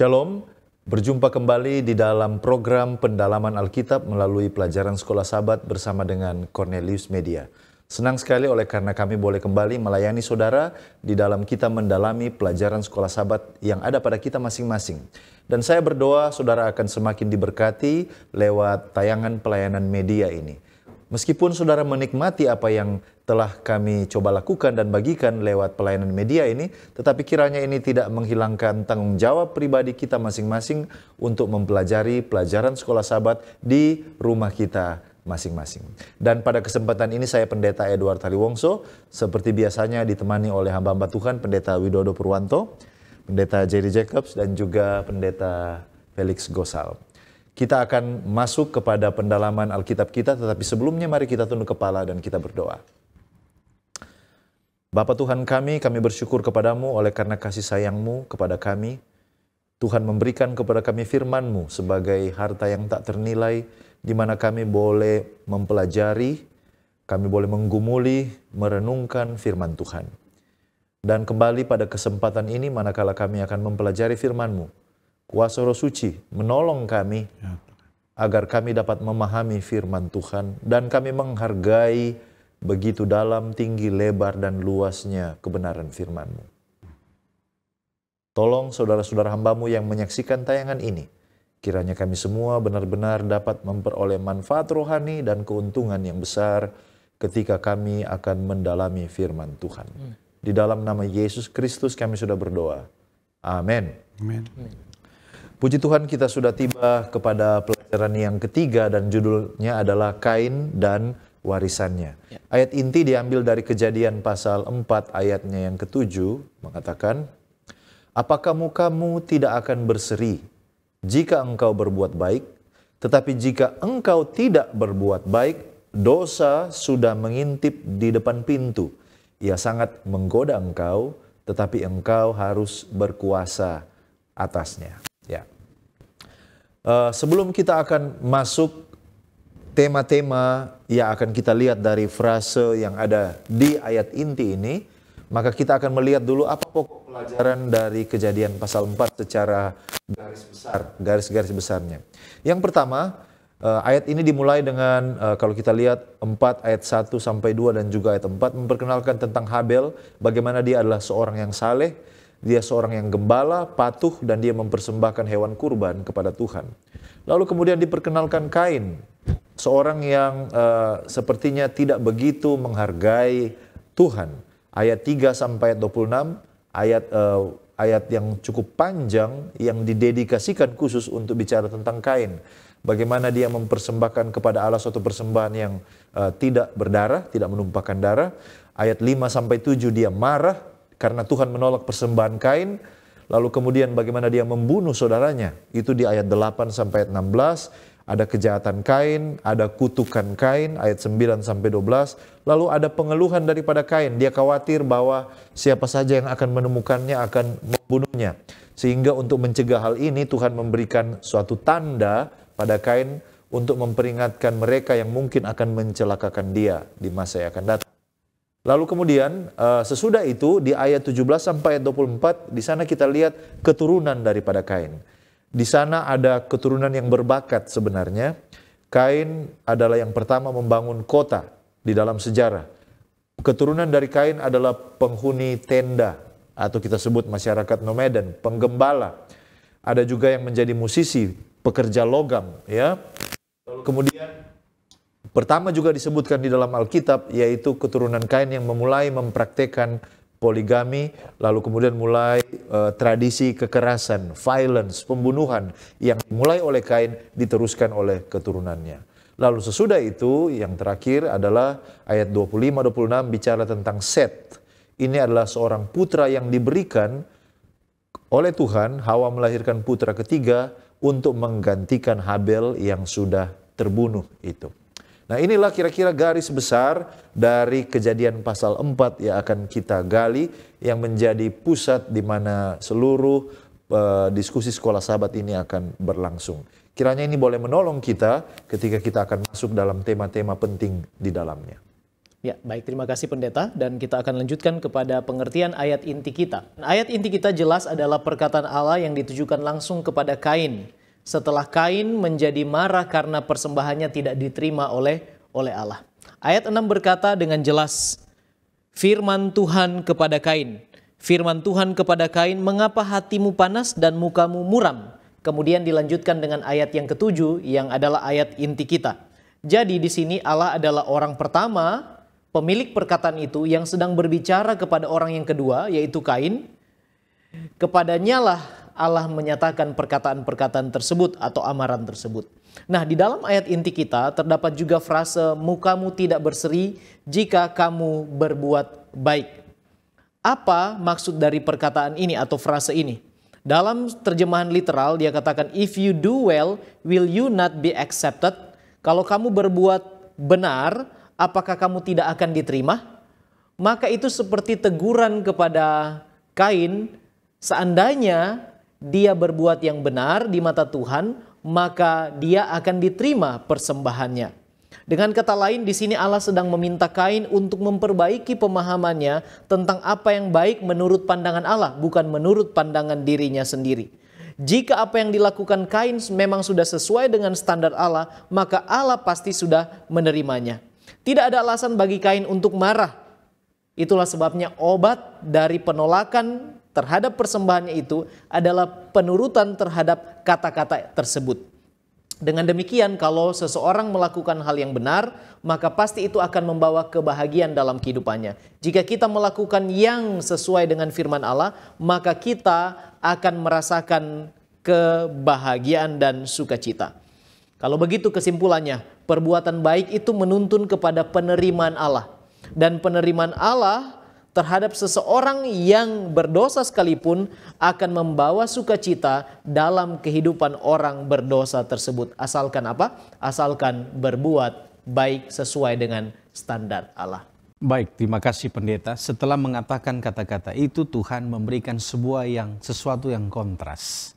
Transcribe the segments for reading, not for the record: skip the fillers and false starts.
Shalom, berjumpa kembali di dalam program pendalaman Alkitab melalui pelajaran Sekolah Sabat bersama dengan Cornelius Media. Senang sekali oleh karena kami boleh kembali melayani saudara di dalam kita mendalami pelajaran Sekolah Sabat yang ada pada kita masing-masing. Dan saya berdoa saudara akan semakin diberkati lewat tayangan pelayanan media ini. Meskipun saudara menikmati apa yang telah kami coba lakukan dan bagikan lewat pelayanan media ini, tetapi kiranya ini tidak menghilangkan tanggung jawab pribadi kita masing-masing untuk mempelajari pelajaran Sekolah Sabat di rumah kita masing-masing. Dan pada kesempatan ini saya Pendeta Edward Hariwongso, seperti biasanya ditemani oleh hamba-hamba Tuhan Pendeta Widodo Purwanto, Pendeta Jerry Jacobs, dan juga Pendeta Felix Gosal. Kita akan masuk kepada pendalaman Alkitab kita, tetapi sebelumnya mari kita tunduk kepala dan kita berdoa. Bapa Tuhan kami bersyukur kepadamu oleh karena kasih sayang-Mu kepada kami. Tuhan memberikan kepada kami firman-Mu sebagai harta yang tak ternilai, di mana kami boleh mempelajari, kami boleh menggumuli, merenungkan firman Tuhan. Dan kembali pada kesempatan ini, manakala kami akan mempelajari firman-Mu, Kuasa Roh Suci menolong kami agar kami dapat memahami firman Tuhan dan kami menghargai begitu dalam, tinggi, lebar, dan luasnya kebenaran firman-Mu. Tolong saudara-saudara hamba-Mu yang menyaksikan tayangan ini, kiranya kami semua benar-benar dapat memperoleh manfaat rohani dan keuntungan yang besar ketika kami akan mendalami firman Tuhan. Di dalam nama Yesus Kristus kami sudah berdoa. Amin. Amin. Puji Tuhan, kita sudah tiba kepada pelajaran yang ketiga dan judulnya adalah Kain dan warisannya. Ayat inti diambil dari Kejadian pasal 4 ayatnya yang ke-7 mengatakan, apakah mukamu tidak akan berseri jika engkau berbuat baik, tetapi jika engkau tidak berbuat baik, dosa sudah mengintip di depan pintu. Ia sangat menggoda engkau, tetapi engkau harus berkuasa atasnya. Ya. Sebelum kita akan masuk tema-tema yang akan kita lihat dari frase yang ada di ayat inti ini, maka kita akan melihat dulu apa pokok pelajaran dari Kejadian pasal 4 secara garis besar, garis-garis besarnya. Yang pertama, ayat ini dimulai dengan kalau kita lihat 4 ayat 1 sampai 2 dan juga ayat 4 memperkenalkan tentang Habel, bagaimana dia adalah seorang yang saleh. Dia seorang yang gembala, patuh, dan dia mempersembahkan hewan kurban kepada Tuhan. Lalu kemudian diperkenalkan Kain, seorang yang sepertinya tidak begitu menghargai Tuhan. Ayat 3 sampai ayat 26, ayat yang cukup panjang yang didedikasikan khusus untuk bicara tentang Kain. Bagaimana dia mempersembahkan kepada Allah suatu persembahan yang tidak berdarah, tidak menumpahkan darah. Ayat 5 sampai 7 dia marah karena Tuhan menolak persembahan Kain. Lalu kemudian bagaimana dia membunuh saudaranya. Itu di ayat 8 sampai ayat 16. Ada kejahatan Kain, ada kutukan Kain, ayat 9 sampai 12. Lalu ada pengeluhan daripada Kain. Dia khawatir bahwa siapa saja yang akan menemukannya akan membunuhnya. Sehingga untuk mencegah hal ini Tuhan memberikan suatu tanda pada Kain untuk memperingatkan mereka yang mungkin akan mencelakakan dia di masa yang akan datang. Lalu kemudian sesudah itu di ayat 17 sampai ayat 24 di sana kita lihat keturunan daripada Kain. Di sana ada keturunan yang berbakat sebenarnya. Kain adalah yang pertama membangun kota di dalam sejarah. Keturunan dari Kain adalah penghuni tenda atau kita sebut masyarakat nomaden, penggembala. Ada juga yang menjadi musisi, pekerja logam, ya. Lalu kemudian pertama juga disebutkan di dalam Alkitab, yaitu keturunan Kain yang memulai mempraktekkan poligami, lalu kemudian mulai tradisi kekerasan, violence, pembunuhan yang dimulai oleh Kain diteruskan oleh keturunannya. Lalu sesudah itu yang terakhir adalah ayat 25-26 bicara tentang Set. Ini adalah seorang putra yang diberikan oleh Tuhan, Hawa melahirkan putra ketiga untuk menggantikan Habel yang sudah terbunuh itu. Nah, inilah kira-kira garis besar dari Kejadian pasal 4 yang akan kita gali, yang menjadi pusat di mana seluruh diskusi Sekolah Sabat ini akan berlangsung. Kiranya ini boleh menolong kita ketika kita akan masuk dalam tema-tema penting di dalamnya. Ya, baik, terima kasih pendeta, dan kita akan lanjutkan kepada pengertian ayat inti kita. Ayat inti kita jelas adalah perkataan Allah yang ditujukan langsung kepada Kain. Setelah Kain menjadi marah karena persembahannya tidak diterima oleh Allah. Ayat 6 berkata dengan jelas, firman Tuhan kepada Kain. Firman Tuhan kepada Kain, mengapa hatimu panas dan mukamu muram? Kemudian dilanjutkan dengan ayat yang ketujuh yang adalah ayat inti kita. Jadi di sini Allah adalah orang pertama, pemilik perkataan itu yang sedang berbicara kepada orang yang kedua, yaitu Kain. Kepadanya lah Allah menyatakan perkataan-perkataan tersebut atau amaran tersebut. Nah, di dalam ayat inti kita terdapat juga frase mukamu tidak berseri jika kamu berbuat baik. Apa maksud dari perkataan ini atau frase ini? Dalam terjemahan literal dia katakan, if you do well, will you not be accepted? Kalau kamu berbuat benar, apakah kamu tidak akan diterima? Maka itu seperti teguran kepada Kain, seandainya dia berbuat yang benar di mata Tuhan, maka dia akan diterima persembahannya. Dengan kata lain, di sini Allah sedang meminta Kain untuk memperbaiki pemahamannya tentang apa yang baik menurut pandangan Allah, bukan menurut pandangan dirinya sendiri. Jika apa yang dilakukan Kain memang sudah sesuai dengan standar Allah, maka Allah pasti sudah menerimanya. Tidak ada alasan bagi Kain untuk marah. Itulah sebabnya obat dari penolakan terhadap persembahannya itu adalah penurutan terhadap kata-kata tersebut. Dengan demikian, kalau seseorang melakukan hal yang benar, maka pasti itu akan membawa kebahagiaan dalam kehidupannya. Jika kita melakukan yang sesuai dengan firman Allah, maka kita akan merasakan kebahagiaan dan sukacita. Kalau begitu kesimpulannya, perbuatan baik itu menuntun kepada penerimaan Allah. Dan penerimaan Allah terhadap seseorang yang berdosa sekalipun akan membawa sukacita dalam kehidupan orang berdosa tersebut. Asalkan apa? Asalkan berbuat baik sesuai dengan standar Allah. Baik, terima kasih pendeta. Setelah mengatakan kata-kata itu, Tuhan memberikan sesuatu yang kontras.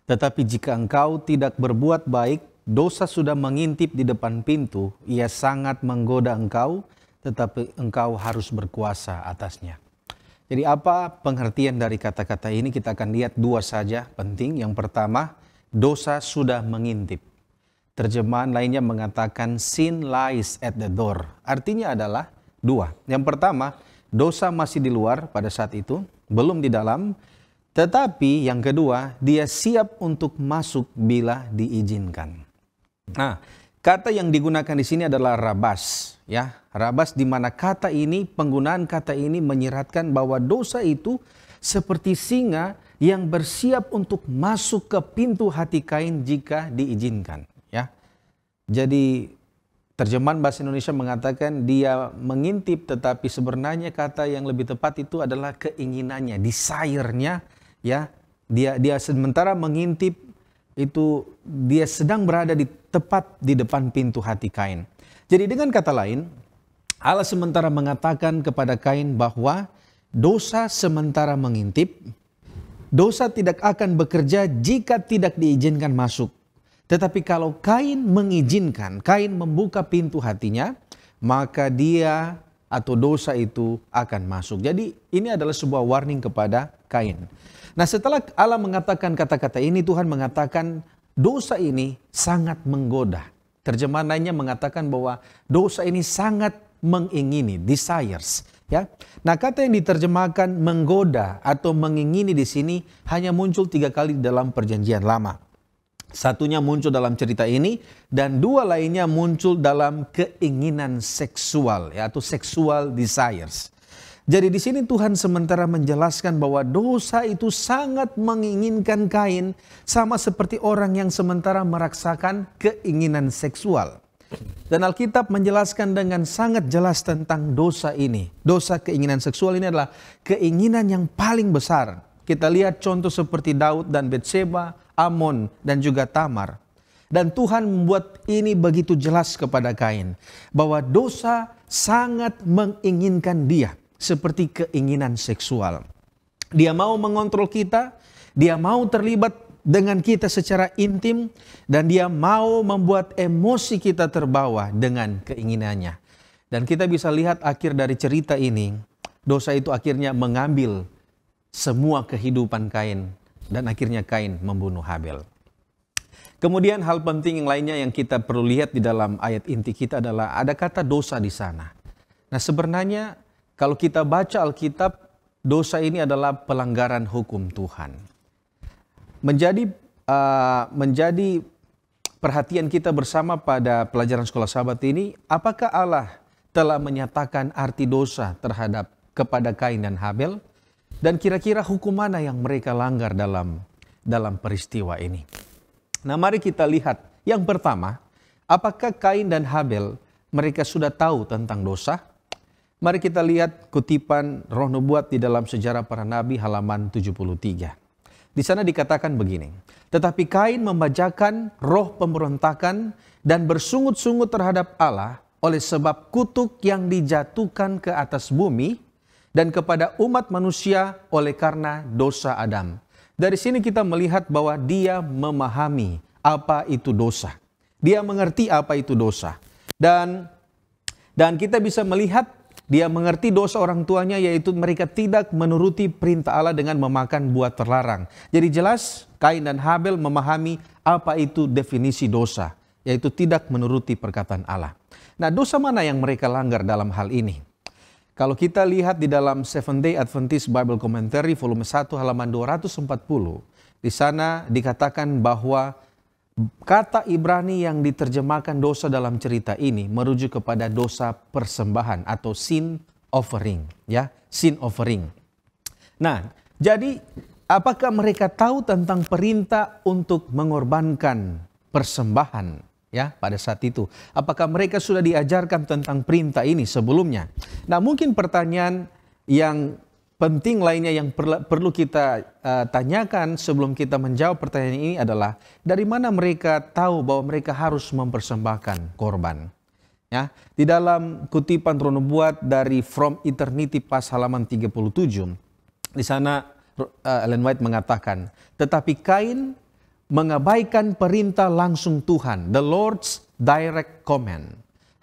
Tetapi jika engkau tidak berbuat baik, dosa sudah mengintip di depan pintu, ia sangat menggoda engkau, tetapi engkau harus berkuasa atasnya. Jadi apa pengertian dari kata-kata ini? Kita akan lihat dua saja penting. Yang pertama, dosa sudah mengintip. Terjemahan lainnya mengatakan sin lies at the door. Artinya adalah dua. Yang pertama, dosa masih di luar pada saat itu, belum di dalam. Tetapi yang kedua, dia siap untuk masuk bila diizinkan. Nah, kata yang digunakan di sini adalah rabas, ya. Rabas di mana kata ini, penggunaan kata ini menyiratkan bahwa dosa itu seperti singa yang bersiap untuk masuk ke pintu hati Kain jika diizinkan, ya. Jadi terjemahan bahasa Indonesia mengatakan dia mengintip, tetapi sebenarnya kata yang lebih tepat itu adalah keinginannya, desire-nya, ya. Dia sementara mengintip itu dia sedang berada tepat di depan pintu hati Kain. Jadi dengan kata lain, Allah sementara mengatakan kepada Kain bahwa dosa sementara mengintip, dosa tidak akan bekerja jika tidak diizinkan masuk. Tetapi kalau Kain mengizinkan, Kain membuka pintu hatinya, maka dia atau dosa itu akan masuk. Jadi ini adalah sebuah warning kepada Kain. Nah, setelah Allah mengatakan kata-kata ini, Tuhan mengatakan dosa ini sangat menggoda. Terjemahan lainnya mengatakan bahwa dosa ini sangat mengingini, desires, ya. Nah, kata yang diterjemahkan menggoda atau mengingini di sini hanya muncul 3 kali dalam Perjanjian Lama. Satunya muncul dalam cerita ini dan dua lainnya muncul dalam keinginan seksual, ya, atau sexual desires. Jadi di sini Tuhan sementara menjelaskan bahwa dosa itu sangat menginginkan Kain, sama seperti orang yang sementara merasakan keinginan seksual. Dan Alkitab menjelaskan dengan sangat jelas tentang dosa ini. Dosa keinginan seksual ini adalah keinginan yang paling besar. Kita lihat contoh seperti Daud dan Betseba, Amnon dan juga Tamar. Dan Tuhan membuat ini begitu jelas kepada Kain, bahwa dosa sangat menginginkan dia. Seperti keinginan seksual. Dia mau mengontrol kita, dia mau terlibat dengan kita secara intim, dan dia mau membuat emosi kita terbawa dengan keinginannya. Dan kita bisa lihat akhir dari cerita ini, dosa itu akhirnya mengambil semua kehidupan Kain dan akhirnya Kain membunuh Habel. Kemudian hal penting yang lainnya yang kita perlu lihat di dalam ayat inti kita adalah ada kata dosa di sana. Nah, sebenarnya kalau kita baca Alkitab, dosa ini adalah pelanggaran hukum Tuhan. Menjadi perhatian kita bersama pada pelajaran sekolah Sabat ini, apakah Allah telah menyatakan arti dosa terhadap kepada Kain dan Habel? Dan kira-kira hukum mana yang mereka langgar dalam peristiwa ini? Nah, mari kita lihat. Yang pertama, apakah Kain dan Habel mereka sudah tahu tentang dosa? Mari kita lihat kutipan Roh Nubuat di dalam Sejarah Para Nabi halaman 73. Di sana dikatakan begini, tetapi Kain membajakan roh pemberontakan dan bersungut-sungut terhadap Allah oleh sebab kutuk yang dijatuhkan ke atas bumi dan kepada umat manusia oleh karena dosa Adam. Dari sini kita melihat bahwa dia memahami apa itu dosa. Dia mengerti apa itu dosa. Dan kita bisa melihat dia mengerti dosa orang tuanya, yaitu mereka tidak menuruti perintah Allah dengan memakan buah terlarang. Jadi jelas Kain dan Habel memahami apa itu definisi dosa, yaitu tidak menuruti perkataan Allah. Nah, dosa mana yang mereka langgar dalam hal ini? Kalau kita lihat di dalam Seventh Day Adventist Bible Commentary volume 1 halaman 240, di sana dikatakan bahwa kata Ibrani yang diterjemahkan dosa dalam cerita ini merujuk kepada dosa persembahan atau sin offering, ya, sin offering. Nah, jadi apakah mereka tahu tentang perintah untuk mengorbankan persembahan, ya, pada saat itu? Apakah mereka sudah diajarkan tentang perintah ini sebelumnya? Nah, mungkin pertanyaan yang penting lainnya yang perlu kita tanyakan sebelum kita menjawab pertanyaan ini adalah dari mana mereka tahu bahwa mereka harus mempersembahkan korban? Ya, di dalam kutipan Roh Nubuat dari From Eternity pas halaman 37, di sana Ellen White mengatakan, tetapi Kain mengabaikan perintah langsung Tuhan, the Lord's direct command,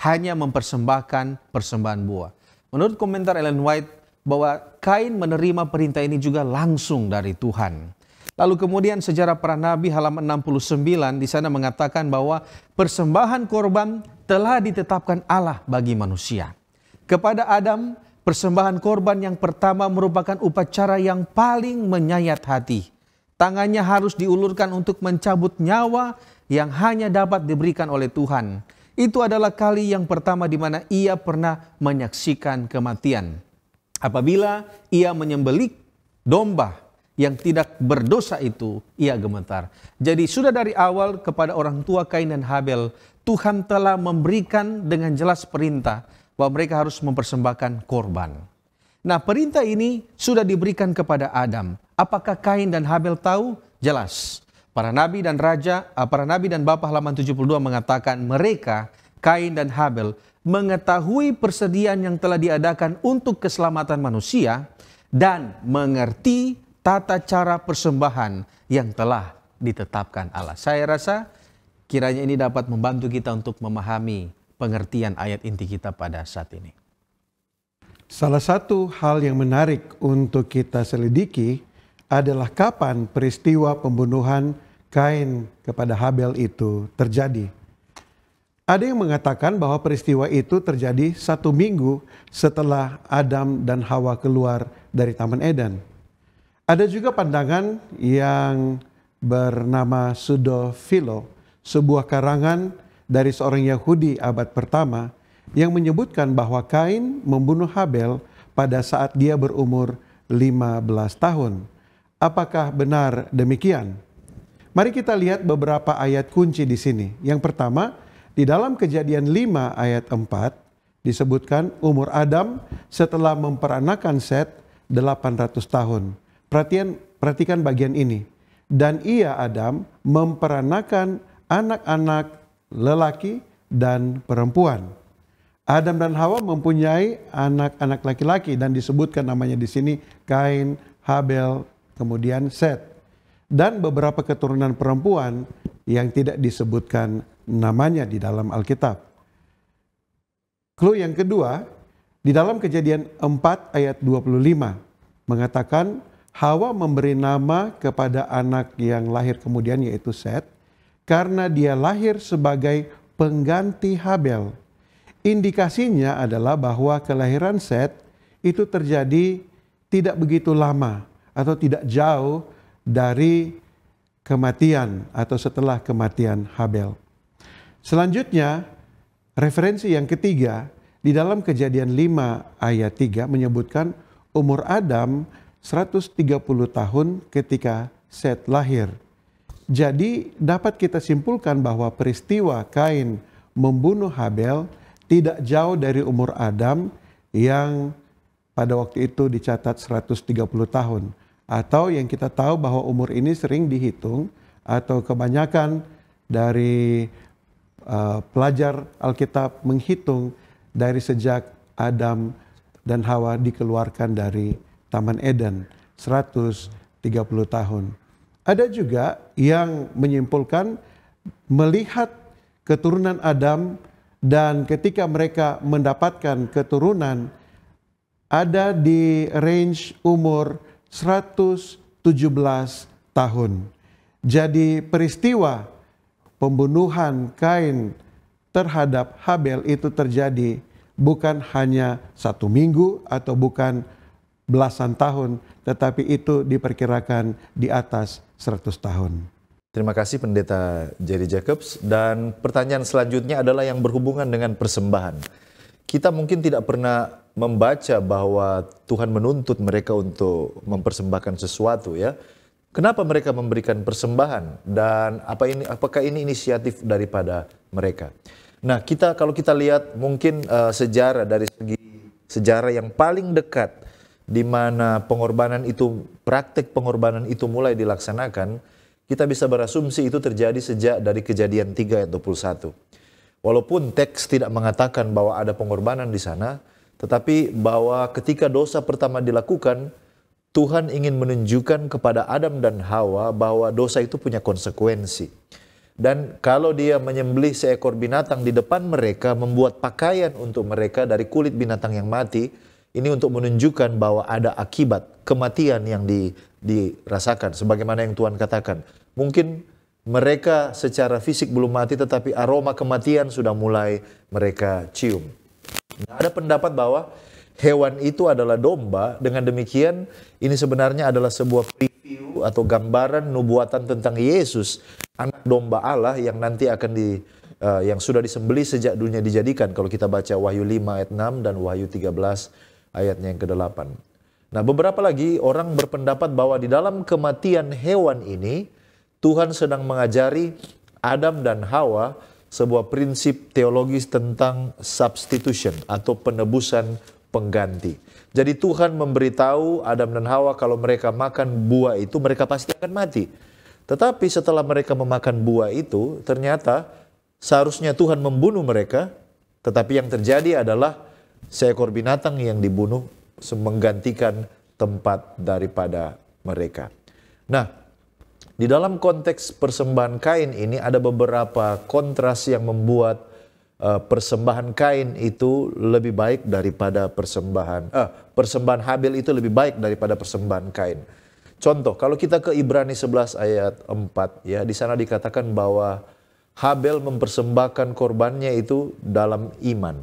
hanya mempersembahkan persembahan buah. Menurut komentar Ellen White, bahwa Kain menerima perintah ini juga langsung dari Tuhan. Lalu kemudian Sejarah Para Nabi halaman 69 di sana mengatakan bahwa persembahan korban telah ditetapkan Allah bagi manusia. Kepada Adam, persembahan korban yang pertama merupakan upacara yang paling menyayat hati. Tangannya harus diulurkan untuk mencabut nyawa yang hanya dapat diberikan oleh Tuhan. Itu adalah kali yang pertama di mana ia pernah menyaksikan kematian. Apabila ia menyembelih domba yang tidak berdosa itu, ia gemetar. Jadi sudah dari awal kepada orang tua Kain dan Habel, Tuhan telah memberikan dengan jelas perintah bahwa mereka harus mempersembahkan korban. Nah, perintah ini sudah diberikan kepada Adam. Apakah Kain dan Habel tahu? Jelas. Para nabi dan bapa halaman 72 mengatakan mereka, Kain dan Habel, mengetahui persediaan yang telah diadakan untuk keselamatan manusia dan mengerti tata cara persembahan yang telah ditetapkan Allah. Saya rasa kiranya ini dapat membantu kita untuk memahami pengertian ayat inti kita pada saat ini. Salah satu hal yang menarik untuk kita selidiki adalah kapan peristiwa pembunuhan Kain kepada Habel itu terjadi. Ada yang mengatakan bahwa peristiwa itu terjadi 1 minggu setelah Adam dan Hawa keluar dari Taman Eden. Ada juga pandangan yang bernama Pseudo-Philo, sebuah karangan dari seorang Yahudi abad pertama yang menyebutkan bahwa Kain membunuh Habel pada saat dia berumur 15 tahun. Apakah benar demikian? Mari kita lihat beberapa ayat kunci di sini. Yang pertama, di dalam Kejadian 5 ayat 4 disebutkan umur Adam setelah memperanakan Set 800 tahun. Perhatikan bagian ini. Dan ia Adam memperanakan anak-anak lelaki dan perempuan. Adam dan Hawa mempunyai anak-anak laki-laki dan disebutkan namanya di sini Kain, Habel, kemudian Set. Dan beberapa keturunan perempuan yang tidak disebutkan namanya di dalam Alkitab. Clue yang kedua, di dalam Kejadian 4 ayat 25 mengatakan Hawa memberi nama kepada anak yang lahir kemudian yaitu Set karena dia lahir sebagai pengganti Habel. Indikasinya adalah bahwa kelahiran Set itu terjadi tidak begitu lama atau tidak jauh dari kematian atau setelah kematian Habel. Selanjutnya, referensi yang ketiga, di dalam Kejadian 5 ayat 3 menyebutkan umur Adam 130 tahun ketika Set lahir. Jadi dapat kita simpulkan bahwa peristiwa Kain membunuh Habel tidak jauh dari umur Adam yang pada waktu itu dicatat 130 tahun. Atau yang kita tahu bahwa umur ini sering dihitung atau kebanyakan dari pelajar Alkitab menghitung dari sejak Adam dan Hawa dikeluarkan dari Taman Eden, 130 tahun. Ada juga yang menyimpulkan melihat keturunan Adam dan ketika mereka mendapatkan keturunan ada di range umur 117 tahun. Jadi peristiwa pembunuhan Kain terhadap Habel itu terjadi bukan hanya 1 minggu atau bukan belasan tahun, tetapi itu diperkirakan di atas 100 tahun. Terima kasih Pendeta Jerry Jacobs. Dan pertanyaan selanjutnya adalah yang berhubungan dengan persembahan. Kita mungkin tidak pernah membaca bahwa Tuhan menuntut mereka untuk mempersembahkan sesuatu ya. Kenapa mereka memberikan persembahan dan apakah ini inisiatif daripada mereka? Nah, kalau kita lihat mungkin sejarah dari segi sejarah yang paling dekat di mana praktek pengorbanan itu mulai dilaksanakan, kita bisa berasumsi itu terjadi sejak dari Kejadian 3 ayat 21. Walaupun teks tidak mengatakan bahwa ada pengorbanan di sana, tetapi bahwa ketika dosa pertama dilakukan, Tuhan ingin menunjukkan kepada Adam dan Hawa bahwa dosa itu punya konsekuensi. Dan kalau dia menyembelih seekor binatang di depan mereka, membuat pakaian untuk mereka dari kulit binatang yang mati, ini untuk menunjukkan bahwa ada akibat kematian yang dirasakan. Sebagaimana yang Tuhan katakan. Mungkin mereka secara fisik belum mati, tetapi aroma kematian sudah mulai mereka cium. Nah, ada pendapat bahwa hewan itu adalah domba. Dengan demikian, ini sebenarnya adalah sebuah preview atau gambaran nubuatan tentang Yesus, anak domba Allah yang nanti akan yang sudah disembelih sejak dunia dijadikan. Kalau kita baca Wahyu 5 ayat 6 dan Wahyu 13 ayatnya yang ke-8. Nah, beberapa lagi orang berpendapat bahwa di dalam kematian hewan ini, Tuhan sedang mengajari Adam dan Hawa sebuah prinsip teologis tentang substitution atau penebusan pengganti. Jadi Tuhan memberitahu Adam dan Hawa kalau mereka makan buah itu mereka pasti akan mati. Tetapi setelah mereka memakan buah itu ternyata seharusnya Tuhan membunuh mereka, tetapi yang terjadi adalah seekor binatang yang dibunuh menggantikan tempat daripada mereka. Nah, di dalam konteks persembahan Kain ini ada beberapa kontras yang membuat persembahan Kain itu lebih baik daripada persembahan Habel itu lebih baik daripada persembahan Kain. Contoh, kalau kita ke Ibrani 11 ayat 4 ya, di sana dikatakan bahwa Habel mempersembahkan korbannya itu dalam iman.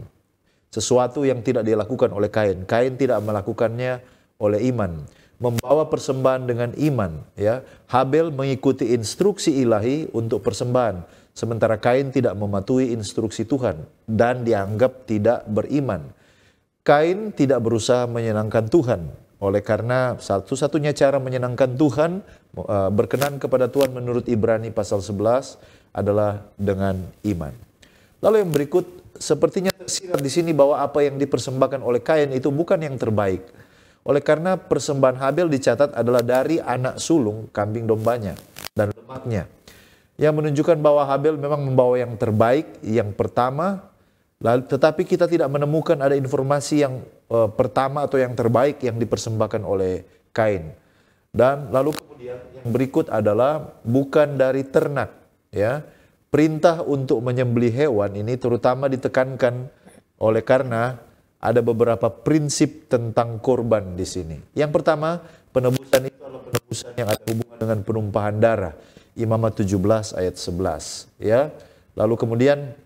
Sesuatu yang tidak dilakukan oleh Kain. Kain tidak melakukannya oleh iman. Membawa persembahan dengan iman ya. Habel mengikuti instruksi ilahi untuk persembahan, sementara Kain tidak mematuhi instruksi Tuhan dan dianggap tidak beriman. Kain tidak berusaha menyenangkan Tuhan. Oleh karena satu-satunya cara menyenangkan Tuhan, berkenan kepada Tuhan menurut Ibrani pasal 11 adalah dengan iman. Lalu yang berikut, sepertinya tersirat di sini bahwa apa yang dipersembahkan oleh Kain itu bukan yang terbaik. Oleh karena persembahan Habel dicatat adalah dari anak sulung kambing dombanya dan lemaknya, yang menunjukkan bahwa Habel memang membawa yang terbaik, yang pertama. Lalu, tetapi kita tidak menemukan ada informasi yang pertama atau yang terbaik yang dipersembahkan oleh Kain. Dan lalu kemudian yang berikut adalah bukan dari ternak. Ya, perintah untuk menyembelih hewan ini terutama ditekankan Oleh karena ada beberapa prinsip tentang korban di sini. Yang pertama, penebusan itu adalah penebusan yang ada hubungan dengan penumpahan darah. Imamat 17 ayat 11. Ya. Lalu kemudian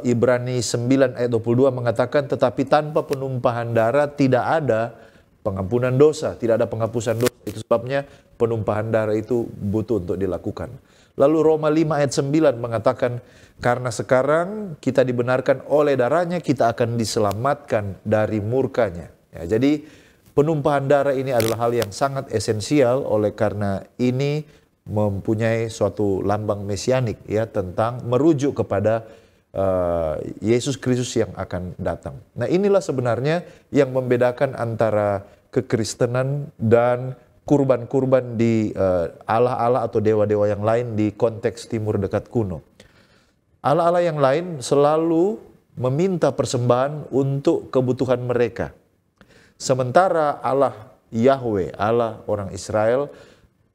Ibrani 9 ayat 22 mengatakan, tetapi tanpa penumpahan darah tidak ada pengampunan dosa, tidak ada penghapusan dosa. Itu sebabnya penumpahan darah itu butuh untuk dilakukan. Lalu Roma 5 ayat 9 mengatakan, karena sekarang kita dibenarkan oleh darahnya, kita akan diselamatkan dari murkanya. Ya, jadi penumpahan darah ini adalah hal yang sangat esensial, oleh karena ini mempunyai suatu lambang mesianik ya, tentang merujuk kepada Yesus Kristus yang akan datang. Nah, inilah sebenarnya yang membedakan antara kekristenan dan kurban-kurban di Allah-Allah atau dewa-dewa yang lain di konteks timur dekat kuno. Allah-Allah yang lain selalu meminta persembahan untuk kebutuhan mereka. Sementara Allah Yahweh, Allah orang Israel,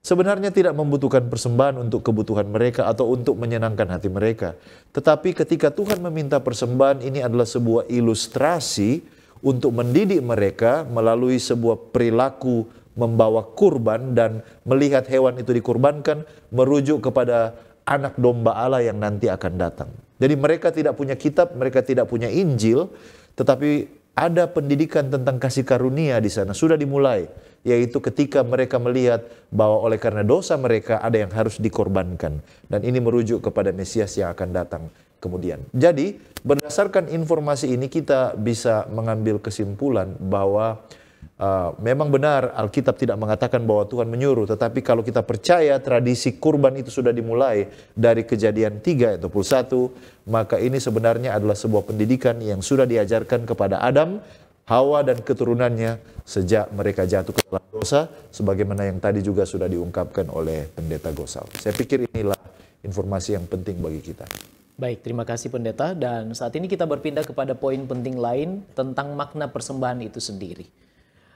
sebenarnya tidak membutuhkan persembahan untuk kebutuhan mereka atau untuk menyenangkan hati mereka. Tetapi ketika Tuhan meminta persembahan, ini adalah sebuah ilustrasi untuk mendidik mereka melalui sebuah perilaku membawa kurban dan melihat hewan itu dikurbankan, merujuk kepada anak domba Allah yang nanti akan datang. Jadi mereka tidak punya kitab, mereka tidak punya Injil, tetapi ada pendidikan tentang kasih karunia di sana, sudah dimulai. Yaitu ketika mereka melihat bahwa oleh karena dosa mereka ada yang harus dikorbankan. Dan ini merujuk kepada Mesias yang akan datang kemudian. Jadi berdasarkan informasi ini kita bisa mengambil kesimpulan bahwa memang benar Alkitab tidak mengatakan bahwa Tuhan menyuruh, tetapi kalau kita percaya tradisi kurban itu sudah dimulai dari Kejadian 3 ayat 21, maka ini sebenarnya adalah sebuah pendidikan yang sudah diajarkan kepada Adam, Hawa dan keturunannya sejak mereka jatuh ke dalam dosa, sebagaimana yang tadi juga sudah diungkapkan oleh Pendeta Gosal. Saya pikir inilah informasi yang penting bagi kita. Baik, terima kasih Pendeta. Dan saat ini kita berpindah kepada poin penting lain tentang makna persembahan itu sendiri.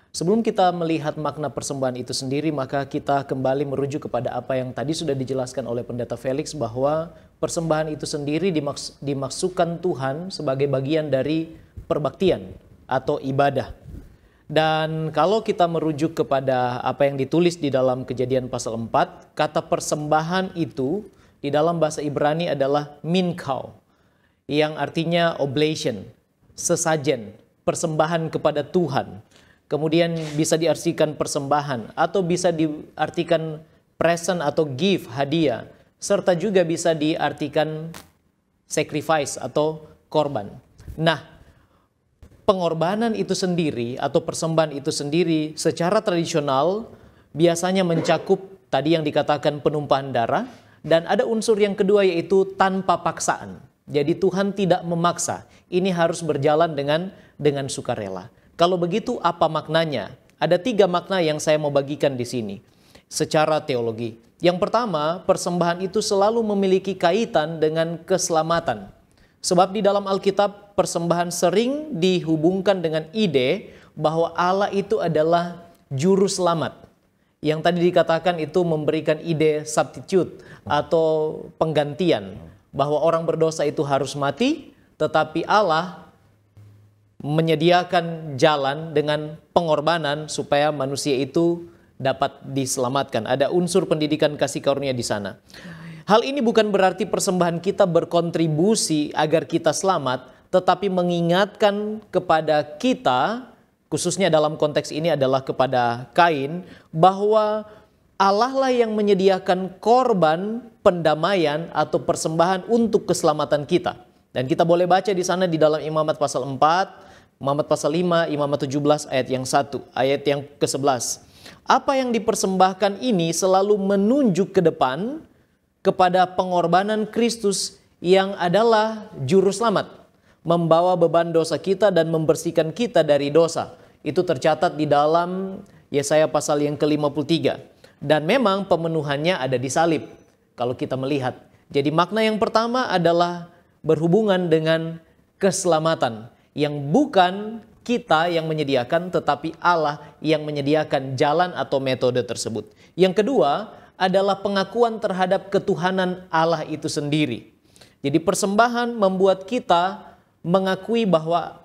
Sebelum kita melihat makna persembahan itu sendiri, maka kita kembali merujuk kepada apa yang tadi sudah dijelaskan oleh Pendeta Felix, bahwa persembahan itu sendiri dimaksudkan Tuhan sebagai bagian dari perbaktian atau ibadah. Dan kalau kita merujuk kepada apa yang ditulis di dalam Kejadian pasal 4, kata persembahan itu di dalam bahasa Ibrani adalah minkau, yang artinya oblation, sesajen, persembahan kepada Tuhan. Kemudian bisa diartikan persembahan atau bisa diartikan present atau gift, hadiah, serta juga bisa diartikan sacrifice atau korban. Nah, pengorbanan itu sendiri atau persembahan itu sendiri secara tradisional biasanya mencakup tadi yang dikatakan penumpahan darah, dan ada unsur yang kedua yaitu tanpa paksaan. Jadi Tuhan tidak memaksa, ini harus berjalan dengan sukarela. Kalau begitu apa maknanya? Ada 3 makna yang saya mau bagikan di sini secara teologi. Yang pertama, persembahan itu selalu memiliki kaitan dengan keselamatan. Sebab di dalam Alkitab, persembahan sering dihubungkan dengan ide bahwa Allah itu adalah juru selamat. Yang tadi dikatakan itu memberikan ide substitute atau penggantian. Bahwa orang berdosa itu harus mati, tetapi Allah menyediakan jalan dengan pengorbanan supaya manusia itu dapat diselamatkan. Ada unsur pendidikan kasih karunia di sana. Hal ini bukan berarti persembahan kita berkontribusi agar kita selamat, tetapi mengingatkan kepada kita, khususnya dalam konteks ini adalah kepada Kain, bahwa Allah lah yang menyediakan korban pendamaian atau persembahan untuk keselamatan kita. Dan kita boleh baca di sana di dalam Imamat pasal 4, Imamat pasal 5, Imamat 17 ayat yang 1, ayat yang ke-11. Apa yang dipersembahkan ini selalu menunjuk ke depan kepada pengorbanan Kristus yang adalah juru selamat, membawa beban dosa kita dan membersihkan kita dari dosa. Itu tercatat di dalam Yesaya pasal yang ke-53. Dan memang pemenuhannya ada di salib kalau kita melihat. Jadi makna yang pertama adalah berhubungan dengan keselamatan, yang bukan kita yang menyediakan, tetapi Allah yang menyediakan jalan atau metode tersebut. Yang kedua adalah pengakuan terhadap ketuhanan Allah itu sendiri. Jadi persembahan membuat kita mengakui bahwa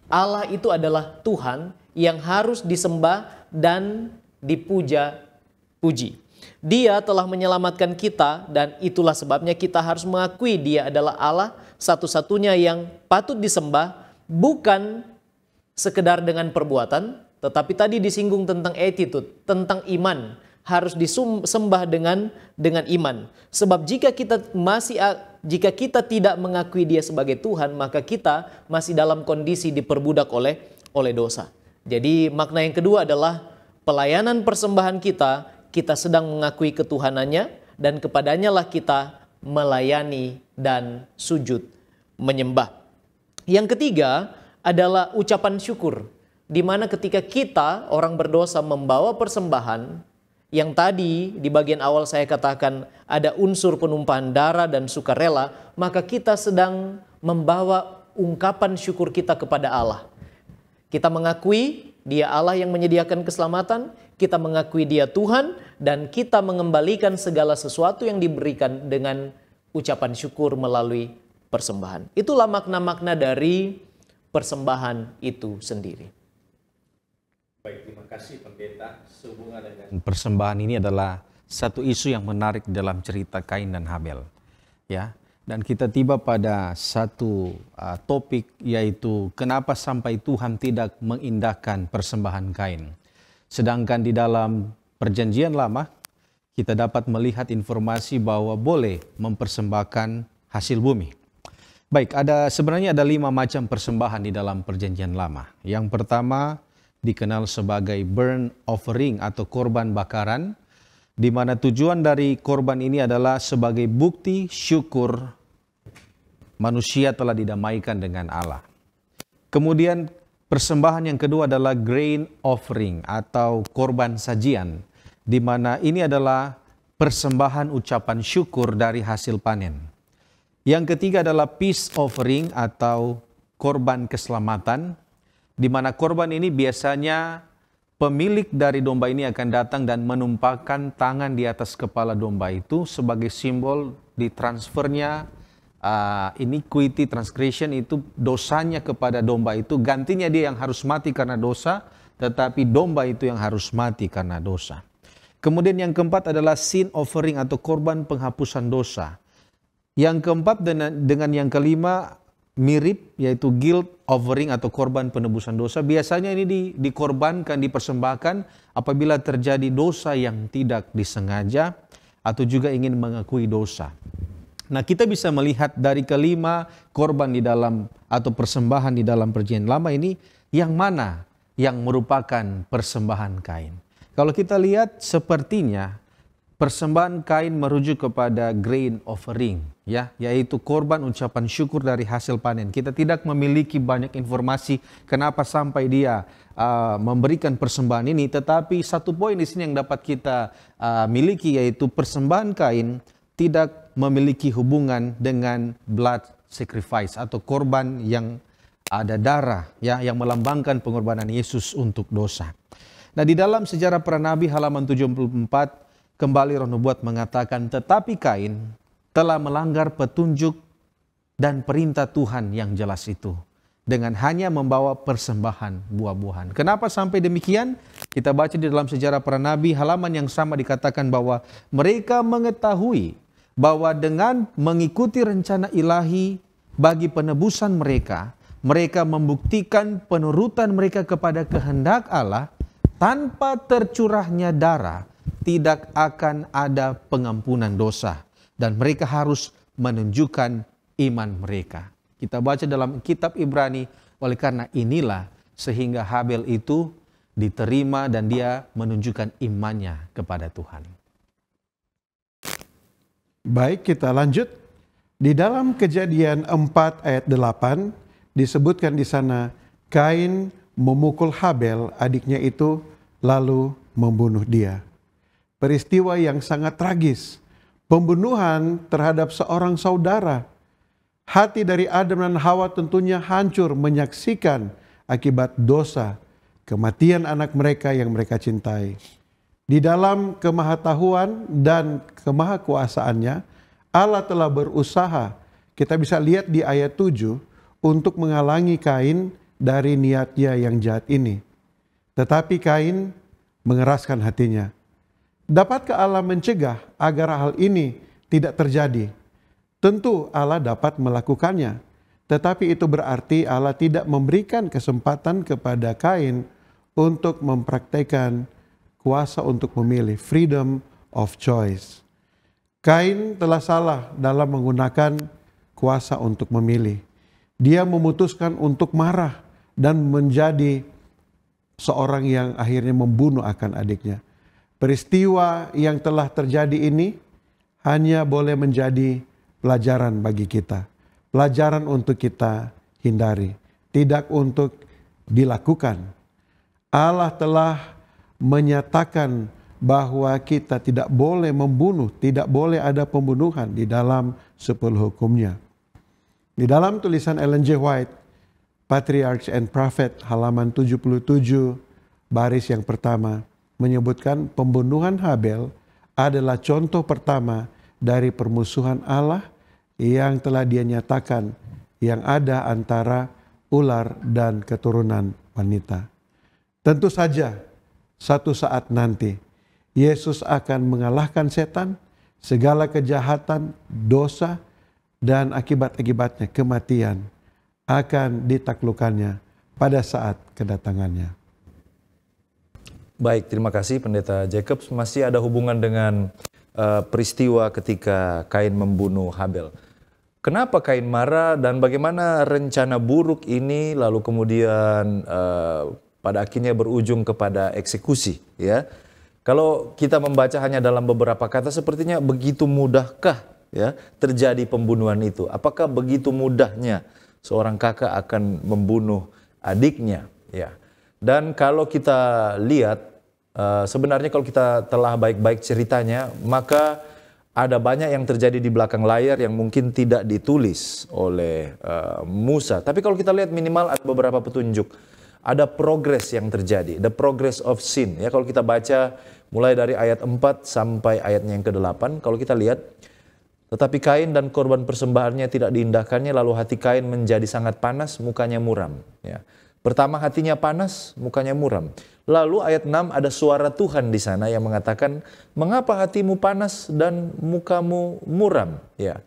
Allah itu adalah Tuhan yang harus disembah dan dipuja-puji. Dia telah menyelamatkan kita dan itulah sebabnya kita harus mengakui Dia adalah Allah satu-satunya yang patut disembah, bukan sekedar dengan perbuatan, tetapi tadi disinggung tentang attitude, tentang iman, harus disembah dengan iman. Sebab jika kita tidak mengakui Dia sebagai Tuhan, maka kita masih dalam kondisi diperbudak oleh dosa. Jadi makna yang kedua adalah pelayanan persembahan kita sedang mengakui ketuhanannya dan kepadanya lah kita melayani dan sujud menyembah. Yang ketiga adalah ucapan syukur, di mana ketika kita orang berdosa membawa persembahan yang tadi di bagian awal saya katakan ada unsur penumpahan darah dan sukarela, maka kita sedang membawa ungkapan syukur kita kepada Allah. Kita mengakui Dia Allah yang menyediakan keselamatan, kita mengakui Dia Tuhan, dan kita mengembalikan segala sesuatu yang diberikan dengan ucapan syukur melalui persembahan. Itulah makna-makna dari persembahan itu sendiri. Baik, terima kasih Pendeta. Sehubungan dengan persembahan ini adalah satu isu yang menarik dalam cerita Kain dan Habel. Ya, dan kita tiba pada satu topik, yaitu kenapa sampai Tuhan tidak mengindahkan persembahan Kain. Sedangkan di dalam Perjanjian Lama kita dapat melihat informasi bahwa boleh mempersembahkan hasil bumi. Baik, sebenarnya ada 5 macam persembahan di dalam Perjanjian Lama. Yang pertama dikenal sebagai burnt offering atau korban bakaran, di mana tujuan dari korban ini adalah sebagai bukti syukur manusia telah didamaikan dengan Allah. Kemudian persembahan yang kedua adalah grain offering atau korban sajian, di mana ini adalah persembahan ucapan syukur dari hasil panen. Yang ketiga adalah peace offering atau korban keselamatan, di mana korban ini biasanya pemilik dari domba ini akan datang dan menumpahkan tangan di atas kepala domba itu sebagai simbol ditransfernya iniquity, transgression, itu dosanya kepada domba itu. Gantinya dia yang harus mati karena dosa, tetapi domba itu yang harus mati karena dosa. Kemudian yang keempat adalah sin offering atau korban penghapusan dosa. Yang keempat dengan yang kelima mirip, yaitu guilt offering atau korban penebusan dosa. Biasanya ini dikorbankan, dipersembahkan apabila terjadi dosa yang tidak disengaja atau juga ingin mengakui dosa. Nah, kita bisa melihat dari kelima korban di dalam atau persembahan di dalam Perjanjian Lama ini, yang mana yang merupakan persembahan Kain. Kalau kita lihat sepertinya persembahan Kain merujuk kepada grain offering, ya, yaitu korban ucapan syukur dari hasil panen. Kita tidak memiliki banyak informasi kenapa sampai dia memberikan persembahan ini, tetapi satu poin di sini yang dapat kita miliki, yaitu persembahan Kain tidak memiliki hubungan dengan blood sacrifice atau korban yang ada darah, ya, yang melambangkan pengorbanan Yesus untuk dosa. Nah, di dalam sejarah para nabi halaman 74 kembali Roh Nubuat mengatakan, tetapi Kain telah melanggar petunjuk dan perintah Tuhan yang jelas itu dengan hanya membawa persembahan buah-buahan. Kenapa sampai demikian? Kita baca di dalam sejarah para nabi halaman yang sama dikatakan bahwa mereka mengetahui bahwa dengan mengikuti rencana ilahi bagi penebusan mereka, mereka membuktikan penurutan mereka kepada kehendak Allah. Tanpa tercurahnya darah, tidak akan ada pengampunan dosa. Dan mereka harus menunjukkan iman mereka. Kita baca dalam kitab Ibrani, oleh karena inilah sehingga Habel itu diterima dan dia menunjukkan imannya kepada Tuhan. Baik, kita lanjut. Di dalam Kejadian 4 ayat 8 disebutkan di sana, Kain memukul Habel, adiknya itu, lalu membunuh dia. Peristiwa yang sangat tragis, pembunuhan terhadap seorang saudara. Hati dari Adam dan Hawa tentunya hancur menyaksikan akibat dosa, kematian anak mereka yang mereka cintai. Di dalam kemahatauan dan kemahakuasaannya, Allah telah berusaha, kita bisa lihat di ayat 7, untuk menghalangi Kain dari niatnya yang jahat ini. Tetapi Kain mengeraskan hatinya. Dapatkah Allah mencegah agar hal ini tidak terjadi? Tentu Allah dapat melakukannya. Tetapi itu berarti Allah tidak memberikan kesempatan kepada Kain untuk mempraktekkan kuasa untuk memilih, freedom of choice. Kain telah salah dalam menggunakan kuasa untuk memilih. Dia memutuskan untuk marah dan menjadi seorang yang akhirnya membunuh akan adiknya. Peristiwa yang telah terjadi ini hanya boleh menjadi pelajaran bagi kita. Pelajaran untuk kita hindari, tidak untuk dilakukan. Allah telah menyatakan bahwa kita tidak boleh membunuh, tidak boleh ada pembunuhan di dalam 10 hukumnya. Di dalam tulisan Ellen G. White, Patriarchs and Prophet, halaman 77, baris yang pertama, menyebutkan pembunuhan Habel adalah contoh pertama dari permusuhan Allah yang telah Dia nyatakan yang ada antara ular dan keturunan wanita. Tentu saja satu saat nanti Yesus akan mengalahkan setan, segala kejahatan, dosa, dan akibat-akibatnya kematian akan ditaklukkannya pada saat kedatangannya. Baik, terima kasih Pendeta Jacobs. Masih ada hubungan dengan peristiwa ketika Kain membunuh Habel. Kenapa Kain marah dan bagaimana rencana buruk ini lalu kemudian pada akhirnya berujung kepada eksekusi, ya? Kalau kita membaca hanya dalam beberapa kata, sepertinya begitu mudahkah ya terjadi pembunuhan itu? Apakah begitu mudahnya seorang kakak akan membunuh adiknya? Ya. Dan kalau kita lihat, sebenarnya kalau kita telah baik-baik ceritanya, maka ada banyak yang terjadi di belakang layar yang mungkin tidak ditulis oleh Musa. Tapi kalau kita lihat minimal ada beberapa petunjuk. Ada progres yang terjadi, the progress of sin. Ya, kalau kita baca mulai dari ayat 4 sampai ayatnya yang ke-8, kalau kita lihat, tetapi Kain dan korban persembahannya tidak diindahkannya, lalu hati Kain menjadi sangat panas, mukanya muram. Ya. Pertama hatinya panas, mukanya muram. Lalu ayat 6 ada suara Tuhan di sana yang mengatakan, mengapa hatimu panas dan mukamu muram? Ya.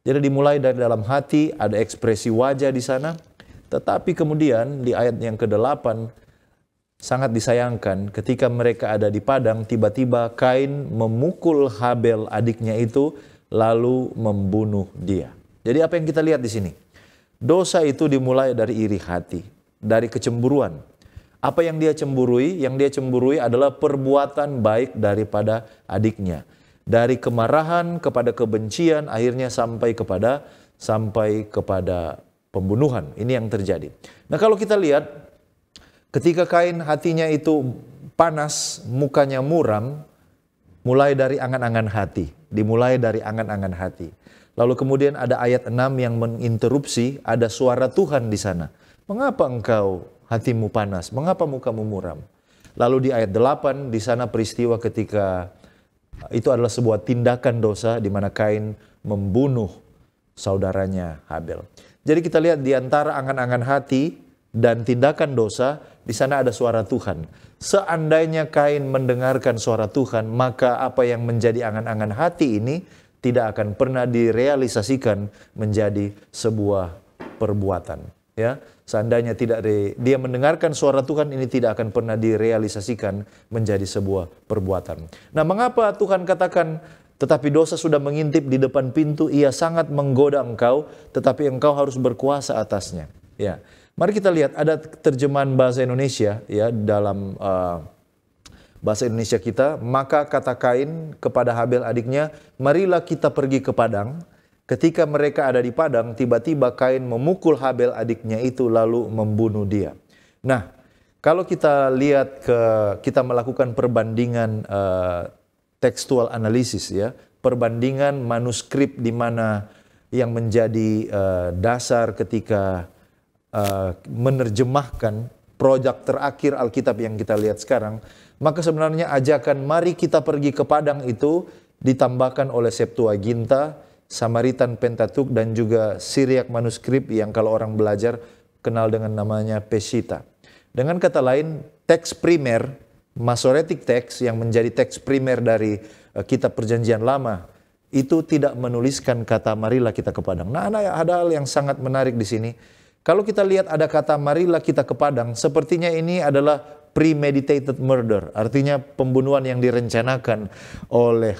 Jadi dimulai dari dalam hati, ada ekspresi wajah di sana. Tetapi kemudian di ayat yang ke-8 sangat disayangkan ketika mereka ada di padang, tiba-tiba Kain memukul Habel adiknya itu lalu membunuh dia. Jadi apa yang kita lihat di sini? Dosa itu dimulai dari iri hati, dari kecemburuan. Apa yang dia cemburui? Yang dia cemburui adalah perbuatan baik daripada adiknya. Dari kemarahan kepada kebencian akhirnya sampai kepada pembunuhan. Ini yang terjadi. Nah, kalau kita lihat ketika Kain hatinya itu panas, mukanya muram, mulai dari angan-angan hati. Dimulai dari angan-angan hati. Lalu kemudian ada ayat 6 yang menginterupsi, ada suara Tuhan di sana. Mengapa engkau hatimu panas? Mengapa mukamu muram? Lalu di ayat 8 di sana peristiwa ketika itu adalah sebuah tindakan dosa di mana Kain membunuh saudaranya Habel. Jadi kita lihat di antara angan-angan hati dan tindakan dosa, di sana ada suara Tuhan. Seandainya Kain mendengarkan suara Tuhan, maka apa yang menjadi angan-angan hati ini tidak akan pernah direalisasikan menjadi sebuah perbuatan. Ya, seandainya dia mendengarkan suara Tuhan, ini tidak akan pernah direalisasikan menjadi sebuah perbuatan. Nah, mengapa Tuhan katakan, tetapi dosa sudah mengintip di depan pintu, ia sangat menggoda engkau, tetapi engkau harus berkuasa atasnya. Ya, mari kita lihat ada terjemahan bahasa Indonesia ya dalam bahasa Indonesia kita. Maka kata Kain kepada Habel adiknya, marilah kita pergi ke padang. Ketika mereka ada di padang, tiba-tiba Kain memukul Habel adiknya itu lalu membunuh dia. Nah, kalau kita lihat kita melakukan perbandingan tekstual analisis ya, perbandingan manuskrip di mana yang menjadi dasar ketika menerjemahkan projek terakhir Alkitab yang kita lihat sekarang, maka sebenarnya ajakan mari kita pergi ke padang itu ditambahkan oleh Septuaginta Samaritan Pentateuch, dan juga Syriac manuskrip yang kalau orang belajar kenal dengan namanya Peshitta. Dengan kata lain, teks primer, Masoretic text yang menjadi teks primer dari kitab Perjanjian Lama itu tidak menuliskan kata marilah kita ke padang. Nah, ada hal yang sangat menarik di sini. Kalau kita lihat ada kata marilah kita ke padang, sepertinya ini adalah premeditated murder, artinya pembunuhan yang direncanakan oleh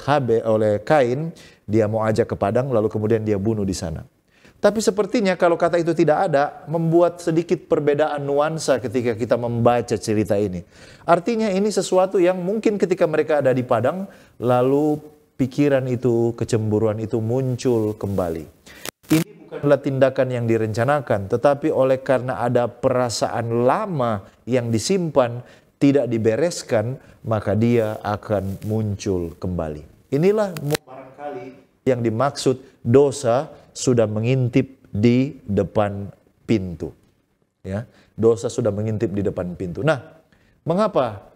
Kain. Dia mau ajak ke padang, lalu kemudian dia bunuh di sana. Tapi sepertinya kalau kata itu tidak ada, membuat sedikit perbedaan nuansa ketika kita membaca cerita ini. Artinya ini sesuatu yang mungkin ketika mereka ada di padang, lalu pikiran itu, kecemburuan itu muncul kembali. Ini bukanlah tindakan yang direncanakan, tetapi oleh karena ada perasaan lama yang disimpan, tidak dibereskan, maka dia akan muncul kembali. Inilah barangkali yang dimaksud dosa sudah mengintip di depan pintu. Ya, dosa sudah mengintip di depan pintu. Nah, mengapa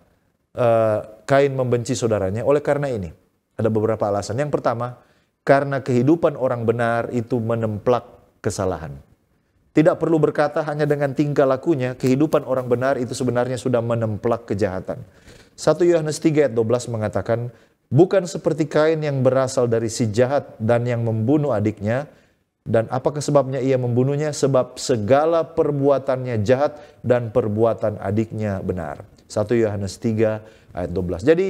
Kain membenci saudaranya? Oleh karena ini. Ada beberapa alasan. Yang pertama, karena kehidupan orang benar itu menemplak kesalahan. Tidak perlu berkata, hanya dengan tingkah lakunya, kehidupan orang benar itu sebenarnya sudah menemplak kejahatan. 1 Yohanes 3 ayat 12 mengatakan, bukan seperti Kain yang berasal dari si jahat dan yang membunuh adiknya. Dan apakah sebabnya ia membunuhnya? Sebab segala perbuatannya jahat dan perbuatan adiknya benar. 1 Yohanes 3 ayat 12. Jadi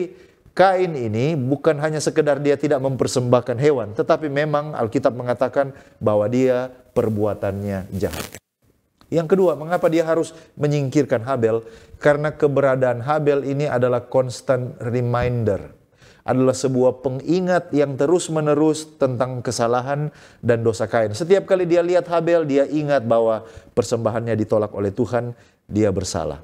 Kain ini bukan hanya sekedar dia tidak mempersembahkan hewan, tetapi memang Alkitab mengatakan bahwa dia perbuatannya jahat. Yang kedua, mengapa dia harus menyingkirkan Habel? Karena keberadaan Habel ini adalah constant reminder. Adalah sebuah pengingat yang terus-menerus tentang kesalahan dan dosa Kain. Setiap kali dia lihat Habel, dia ingat bahwa persembahannya ditolak oleh Tuhan, dia bersalah.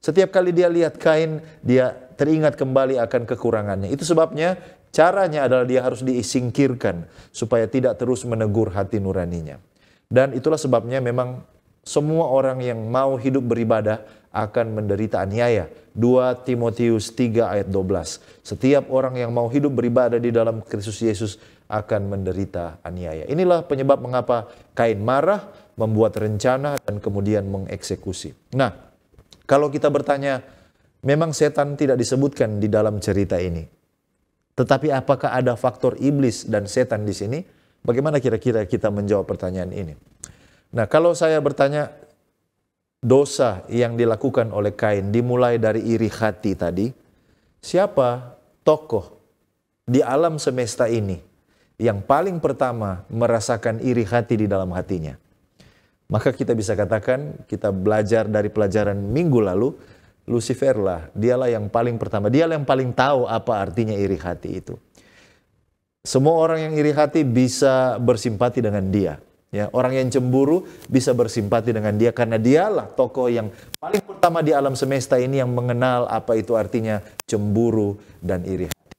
Setiap kali dia lihat Kain, dia teringat kembali akan kekurangannya. Itu sebabnya caranya adalah dia harus disingkirkan supaya tidak terus menegur hati nuraninya. Dan itulah sebabnya memang semua orang yang mau hidup beribadah akan menderita aniaya. 2 Timotius 3 ayat 12. Setiap orang yang mau hidup beribadah di dalam Kristus Yesus akan menderita aniaya. Inilah penyebab mengapa Kain marah, membuat rencana, dan kemudian mengeksekusi. Nah, kalau kita bertanya, memang setan tidak disebutkan di dalam cerita ini. Tetapi apakah ada faktor iblis dan setan di sini? Bagaimana kira-kira kita menjawab pertanyaan ini? Nah, kalau saya bertanya, dosa yang dilakukan oleh Kain dimulai dari iri hati tadi, siapa tokoh di alam semesta ini yang paling pertama merasakan iri hati di dalam hatinya? Maka kita bisa katakan, kita belajar dari pelajaran minggu lalu, Lucifer lah, dialah yang paling pertama, dialah yang paling tahu apa artinya iri hati itu. Semua orang yang iri hati bisa bersimpati dengan dia. Ya, orang yang cemburu bisa bersimpati dengan dia karena dialah tokoh yang paling pertama di alam semesta ini yang mengenal apa itu artinya cemburu dan iri hati.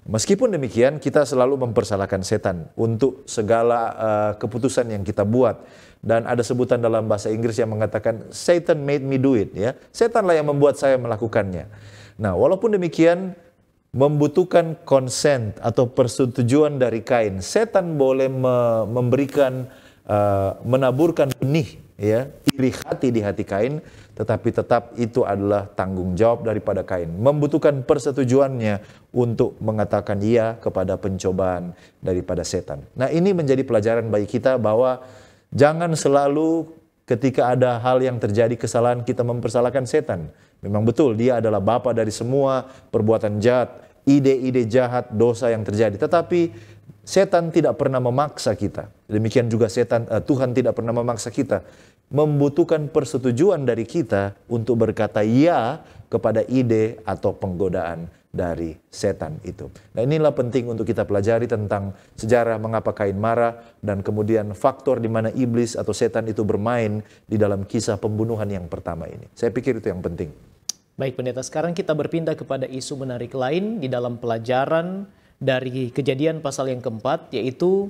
Meskipun demikian, kita selalu mempersalahkan setan untuk segala keputusan yang kita buat. Dan ada sebutan dalam bahasa Inggris yang mengatakan Satan made me do it. Ya, setanlah yang membuat saya melakukannya. Nah, walaupun demikian, membutuhkan consent atau persetujuan dari Kain. Setan boleh memberikan, menaburkan benih, ya, iri hati di hati Kain, tetapi tetap itu adalah tanggung jawab daripada Kain. Membutuhkan persetujuannya untuk mengatakan iya kepada pencobaan daripada setan. Nah, ini menjadi pelajaran bagi kita bahwa jangan selalu ketika ada hal yang terjadi kesalahan kita mempersalahkan setan. Memang betul dia adalah bapa dari semua perbuatan jahat, ide-ide jahat, dosa yang terjadi. Tetapi setan tidak pernah memaksa kita. Demikian juga Tuhan tidak pernah memaksa kita. Membutuhkan persetujuan dari kita untuk berkata ya kepada ide atau penggodaan dari setan itu. Nah, inilah penting untuk kita pelajari tentang sejarah mengapa Kain marah dan kemudian faktor di mana iblis atau setan itu bermain di dalam kisah pembunuhan yang pertama ini. Saya pikir itu yang penting. Baik pendeta, sekarang kita berpindah kepada isu menarik lain di dalam pelajaran dari Kejadian pasal yang keempat, yaitu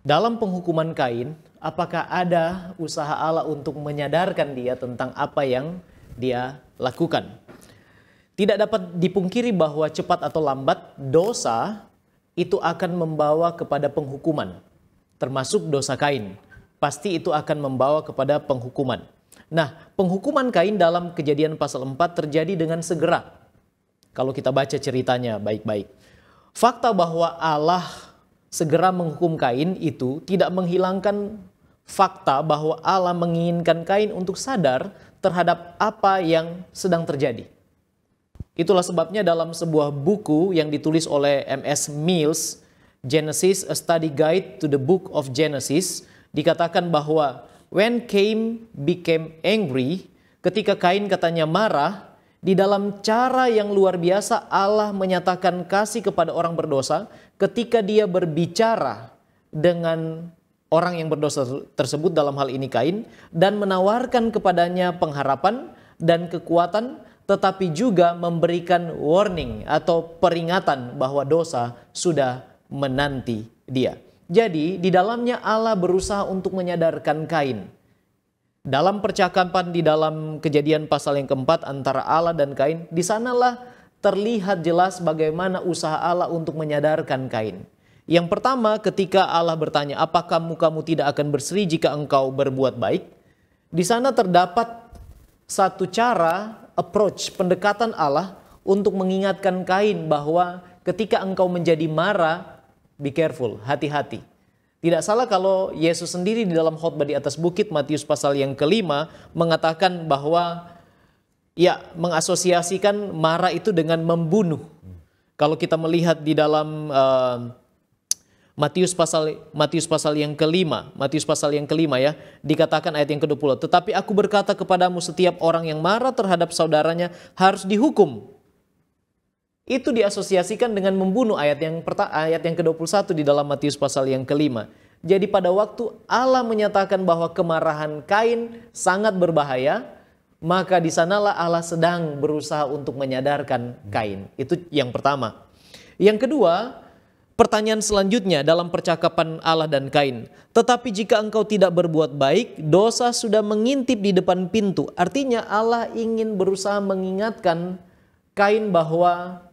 dalam penghukuman Kain, apakah ada usaha Allah untuk menyadarkan dia tentang apa yang dia lakukan? Tidak dapat dipungkiri bahwa cepat atau lambat dosa itu akan membawa kepada penghukuman, termasuk dosa Kain. Pasti itu akan membawa kepada penghukuman. Nah, penghukuman Kain dalam Kejadian pasal 4 terjadi dengan segera. Kalau kita baca ceritanya baik-baik. Fakta bahwa Allah segera menghukum Kain itu tidak menghilangkan fakta bahwa Allah menginginkan Kain untuk sadar terhadap apa yang sedang terjadi. Itulah sebabnya dalam sebuah buku yang ditulis oleh M.S. Mills, Genesis, A Study Guide to the Book of Genesis, dikatakan bahwa when Cain became angry, ketika Kain katanya marah, di dalam cara yang luar biasa Allah menyatakan kasih kepada orang berdosa ketika dia berbicara dengan orang yang berdosa tersebut, dalam hal ini Kain, dan menawarkan kepadanya pengharapan dan kekuatan, tetapi juga memberikan warning atau peringatan bahwa dosa sudah menanti dia. Jadi di dalamnya Allah berusaha untuk menyadarkan Kain. Dalam percakapan di dalam Kejadian pasal yang keempat antara Allah dan Kain, di sanalah terlihat jelas bagaimana usaha Allah untuk menyadarkan Kain. Yang pertama, ketika Allah bertanya, apakah mukamu tidak akan berseri jika engkau berbuat baik? Di sana terdapat satu cara, approach, pendekatan Allah untuk mengingatkan Kain bahwa ketika engkau menjadi marah, be careful, hati-hati. Tidak salah kalau Yesus sendiri di dalam khotbah di atas bukit, Matius pasal yang kelima, mengatakan bahwa ya, mengasosiasikan marah itu dengan membunuh. Kalau kita melihat di dalam Matius pasal yang kelima ya, dikatakan ayat yang ke-20, tetapi aku berkata kepadamu, setiap orang yang marah terhadap saudaranya harus dihukum. Itu diasosiasikan dengan membunuh, ayat yang ke-21 di dalam Matius pasal yang kelima. Jadi pada waktu Allah menyatakan bahwa kemarahan Kain sangat berbahaya, maka di sanalah Allah sedang berusaha untuk menyadarkan Kain. Itu yang pertama. Yang kedua, pertanyaan selanjutnya dalam percakapan Allah dan Kain. Tetapi jika engkau tidak berbuat baik, dosa sudah mengintip di depan pintu. Artinya Allah ingin berusaha mengingatkan Kain bahwa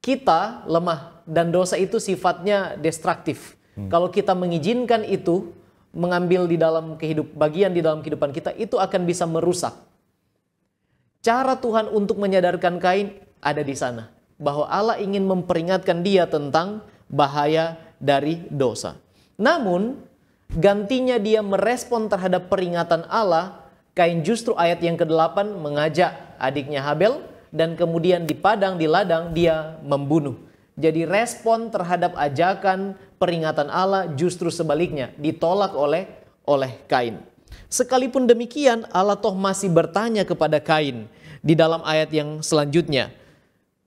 kita lemah dan dosa itu sifatnya destruktif. Kalau kita mengizinkan itu mengambil di dalam bagian di dalam kehidupan kita, itu akan bisa merusak. Cara Tuhan untuk menyadarkan Kain ada di sana, bahwa Allah ingin memperingatkan dia tentang bahaya dari dosa. Namun, gantinya dia merespon terhadap peringatan Allah, Kain justru ayat yang ke-8 mengajak adiknya Habel, dan kemudian di ladang dia membunuh. Jadi respon terhadap ajakan peringatan Allah justru sebaliknya, ditolak oleh Kain. Sekalipun demikian, Allah toh masih bertanya kepada Kain di dalam ayat yang selanjutnya.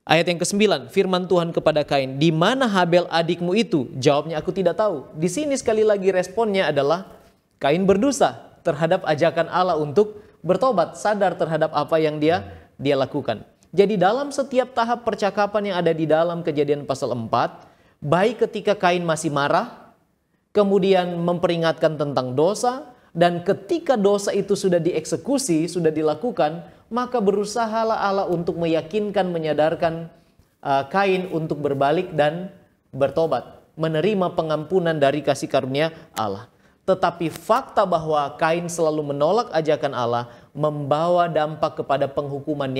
Ayat yang ke-9, firman Tuhan kepada Kain, di mana Habel adikmu itu? Jawabnya, aku tidak tahu. Di sini sekali lagi responnya adalah Kain berdosa terhadap ajakan Allah untuk bertobat, sadar terhadap apa yang dia lakukan. Jadi dalam setiap tahap percakapan yang ada di dalam Kejadian pasal 4, baik ketika Kain masih marah, kemudian memperingatkan tentang dosa, dan ketika dosa itu sudah dieksekusi, sudah dilakukan, maka berusahalah Allah untuk meyakinkan, menyadarkan Kain untuk berbalik dan bertobat, menerima pengampunan dari kasih karunia Allah. Tetapi fakta bahwa Kain selalu menolak ajakan Allah membawa dampak kepada penghukuman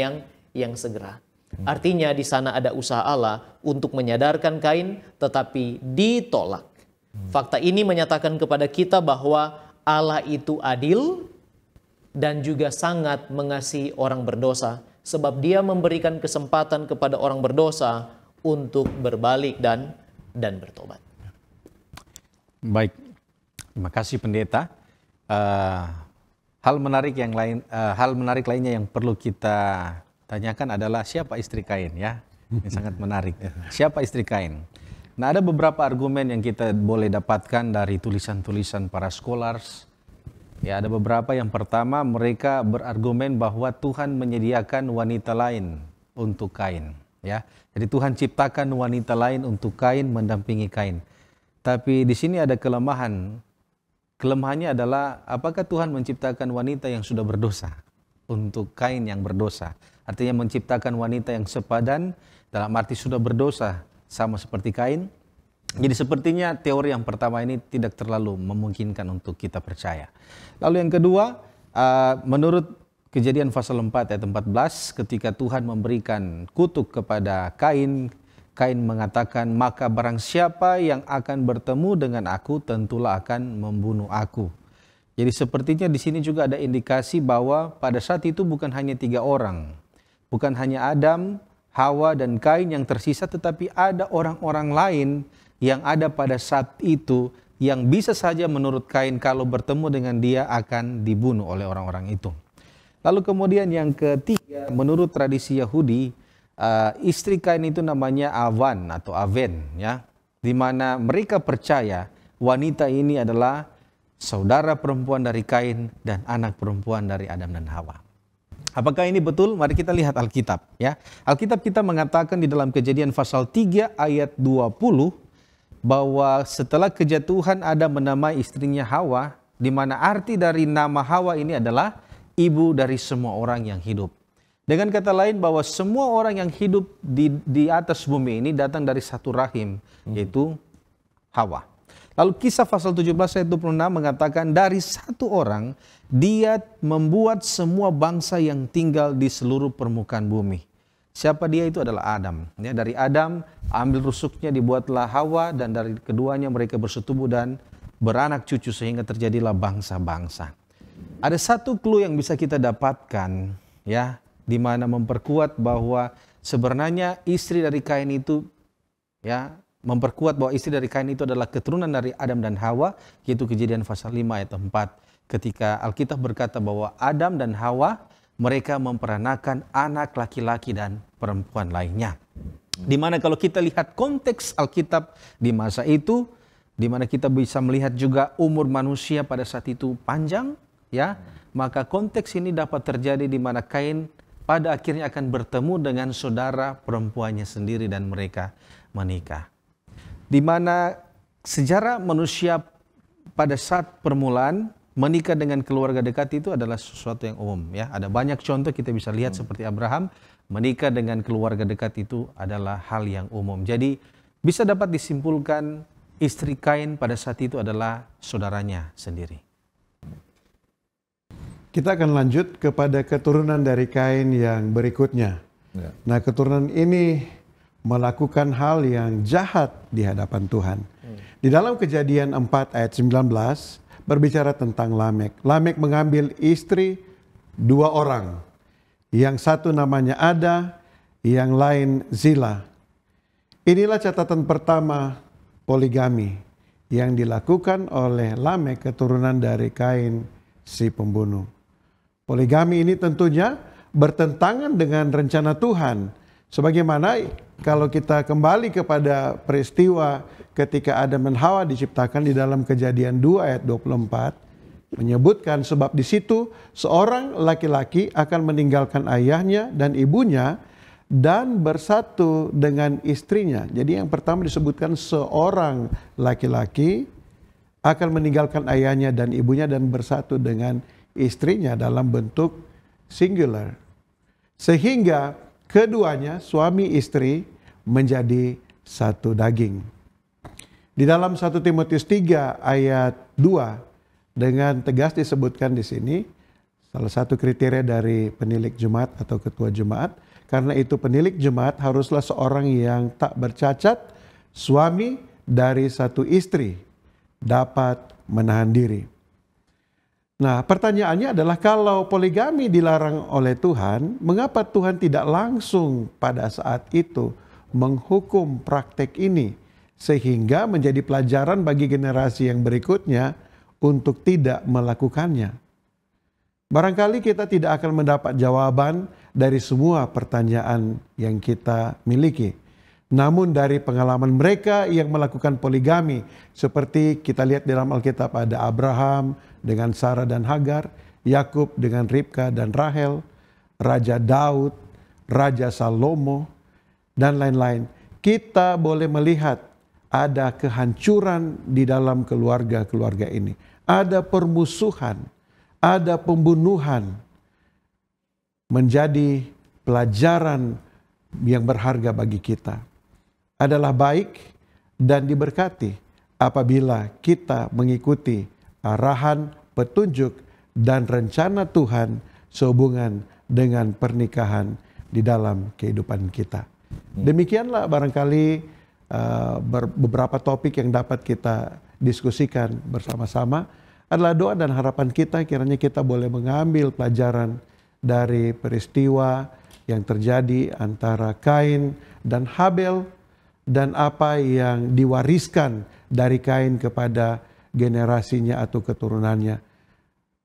yang segera. Artinya di sana ada usaha Allah untuk menyadarkan Kain, tetapi ditolak. Fakta ini menyatakan kepada kita bahwa Allah itu adil dan juga sangat mengasihi orang berdosa, sebab dia memberikan kesempatan kepada orang berdosa untuk berbalik dan bertobat. Baik, terima kasih pendeta. Hal menarik lainnya yang perlu kita tanyakan adalah siapa istri Kain, ya. Ini sangat menarik. Siapa istri Kain? Nah, ada beberapa argumen yang kita boleh dapatkan dari tulisan-tulisan para scholars. Ya, ada beberapa. Yang pertama, mereka berargumen bahwa Tuhan menyediakan wanita lain untuk Kain, ya. Jadi Tuhan ciptakan wanita lain untuk Kain, mendampingi Kain. Tapi di sini ada kelemahan. Kelemahannya adalah apakah Tuhan menciptakan wanita yang sudah berdosa untuk Kain yang berdosa? Artinya menciptakan wanita yang sepadan dalam arti sudah berdosa sama seperti Kain, Jadi sepertinya teori yang pertama ini tidak terlalu memungkinkan untuk kita percaya. Lalu yang kedua, menurut Kejadian pasal 4 ayat 14, ketika Tuhan memberikan kutuk kepada Kain, Kain mengatakan, maka barang siapa yang akan bertemu dengan aku tentulah akan membunuh aku. Jadi sepertinya di sini juga ada indikasi bahwa pada saat itu bukan hanya 3 orang. Bukan hanya Adam, Hawa, dan Kain yang tersisa, tetapi ada orang-orang lain yang ada pada saat itu yang bisa saja menurut Kain kalau bertemu dengan dia akan dibunuh oleh orang-orang itu. Lalu kemudian yang ketiga, menurut tradisi Yahudi, istri Kain itu namanya Avan atau Aven, ya, di mana mereka percaya wanita ini adalah saudara perempuan dari Kain dan anak perempuan dari Adam dan Hawa. Apakah ini betul? Mari kita lihat Alkitab, ya. Alkitab kita mengatakan di dalam Kejadian pasal 3 ayat 20 bahwa setelah kejatuhan Adam menamai istrinya Hawa, di mana arti dari nama Hawa ini adalah ibu dari semua orang yang hidup. Dengan kata lain bahwa semua orang yang hidup di atas bumi ini datang dari satu rahim, yaitu Hawa. Lalu Kisah pasal 17 ayat 26 mengatakan dari satu orang dia membuat semua bangsa yang tinggal di seluruh permukaan bumi. Siapa dia? Itu adalah Adam. Ya, dari Adam ambil rusuknya dibuatlah Hawa, dan dari keduanya mereka bersetubuh dan beranak cucu sehingga terjadilah bangsa-bangsa. Ada satu clue yang bisa kita dapatkan, ya, di mana memperkuat bahwa sebenarnya istri dari Kain itu, ya, memperkuat bahwa istri dari Kain itu adalah keturunan dari Adam dan Hawa, yaitu Kejadian pasal 5 ayat 4. Ketika Alkitab berkata bahwa Adam dan Hawa mereka memperanakan anak laki-laki dan perempuan lainnya. Di mana kalau kita lihat konteks Alkitab di masa itu, di mana kita bisa melihat juga umur manusia pada saat itu panjang, ya, maka konteks ini dapat terjadi di mana Kain pada akhirnya akan bertemu dengan saudara perempuannya sendiri dan mereka menikah. Di mana sejarah manusia pada saat permulaan menikah dengan keluarga dekat itu adalah sesuatu yang umum, ya. Ada banyak contoh kita bisa lihat seperti Abraham menikah dengan keluarga dekat itu adalah hal yang umum. Jadi bisa dapat disimpulkan istri Kain pada saat itu adalah saudaranya sendiri. Kita akan lanjut kepada keturunan dari Kain yang berikutnya. Ya. Nah, keturunan ini melakukan hal yang jahat di hadapan Tuhan. Di dalam Kejadian 4 ayat 19 berbicara tentang Lamek. Lamek mengambil istri 2 orang. Yang satu namanya Ada, yang lain Zila. Inilah catatan pertama poligami yang dilakukan oleh Lamek, keturunan dari Kain si pembunuh. Poligami ini tentunya bertentangan dengan rencana Tuhan. Sebagaimana kalau kita kembali kepada peristiwa ketika Adam dan Hawa diciptakan di dalam Kejadian 2 ayat 24, menyebutkan sebab di situ seorang laki-laki akan meninggalkan ayahnya dan ibunya dan bersatu dengan istrinya. Jadi yang pertama disebutkan seorang laki-laki akan meninggalkan ayahnya dan ibunya dan bersatu dengan istrinya dalam bentuk singular. Sehingga keduanya, suami istri, menjadi satu daging. Di dalam 1 Timotius 3 ayat 2 dengan tegas disebutkan di sini salah satu kriteria dari penilik jemaat atau ketua jemaat. Karena itu penilik jemaat haruslah seorang yang tak bercacat, suami dari satu istri, dapat menahan diri. Nah, pertanyaannya adalah kalau poligami dilarang oleh Tuhan, mengapa Tuhan tidak langsung pada saat itu menghukum praktek ini sehingga menjadi pelajaran bagi generasi yang berikutnya untuk tidak melakukannya? Barangkali kita tidak akan mendapat jawaban dari semua pertanyaan yang kita miliki. Namun dari pengalaman mereka yang melakukan poligami, seperti kita lihat dalam Alkitab ada Abraham dengan Sarah dan Hagar, Yakub dengan Ribka dan Rahel, Raja Daud, Raja Salomo, dan lain-lain. Kita boleh melihat ada kehancuran di dalam keluarga-keluarga ini. Ada permusuhan, ada pembunuhan. Menjadi pelajaran yang berharga bagi kita. Adalah baik dan diberkati apabila kita mengikuti arahan, petunjuk, dan rencana Tuhan sehubungan dengan pernikahan di dalam kehidupan kita. Demikianlah barangkali beberapa topik yang dapat kita diskusikan bersama-sama. Adalah doa dan harapan kita kiranya kita boleh mengambil pelajaran dari peristiwa yang terjadi antara Kain dan Habel, dan apa yang diwariskan dari Kain kepada generasinya atau keturunannya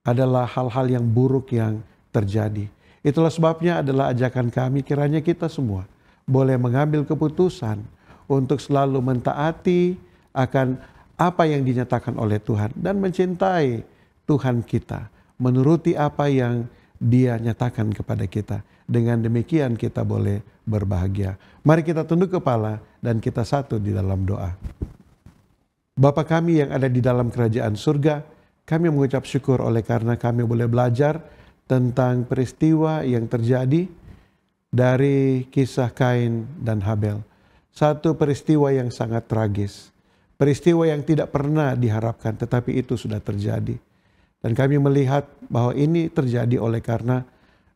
adalah hal-hal yang buruk yang terjadi. Itulah sebabnya adalah ajakan kami kiranya kita semua boleh mengambil keputusan untuk selalu mentaati akan apa yang dinyatakan oleh Tuhan dan mencintai Tuhan kita, menuruti apa yang Dia nyatakan kepada kita. Dengan demikian kita boleh berbahagia. Mari kita tunduk kepala dan kita satu di dalam doa. Bapa kami yang ada di dalam kerajaan surga, kami mengucap syukur oleh karena kami boleh belajar tentang peristiwa yang terjadi dari kisah Kain dan Habel. Satu peristiwa yang sangat tragis. Peristiwa yang tidak pernah diharapkan, tetapi itu sudah terjadi. Dan kami melihat bahwa ini terjadi oleh karena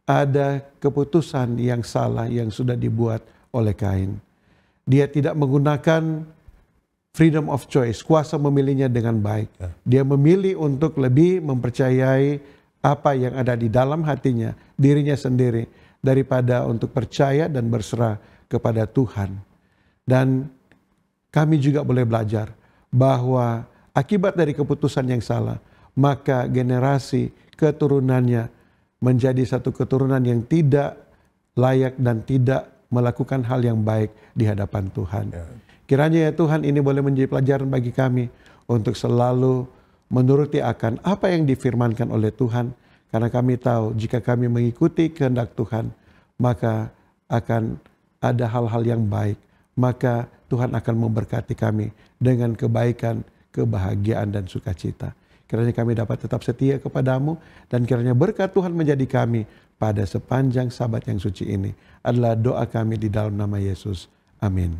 ada keputusan yang salah yang sudah dibuat oleh Kain. Dia tidak menggunakan freedom of choice, kuasa memilihnya dengan baik. Dia memilih untuk lebih mempercayai apa yang ada di dalam hatinya, dirinya sendiri, daripada untuk percaya dan berserah kepada Tuhan. Dan kami juga boleh belajar bahwa akibat dari keputusan yang salah, maka generasi keturunannya menjadi satu keturunan yang tidak layak dan tidak melakukan hal yang baik di hadapan Tuhan. Kiranya ya Tuhan ini boleh menjadi pelajaran bagi kami untuk selalu menuruti akan apa yang difirmankan oleh Tuhan. Karena kami tahu jika kami mengikuti kehendak Tuhan, maka akan ada hal-hal yang baik. Maka Tuhan akan memberkati kami dengan kebaikan, kebahagiaan, dan sukacita. Kiranya kami dapat tetap setia kepadamu, dan kiranya berkat Tuhan menjadi kami pada sepanjang Sabat yang suci ini. Adalah doa kami di dalam nama Yesus. Amin.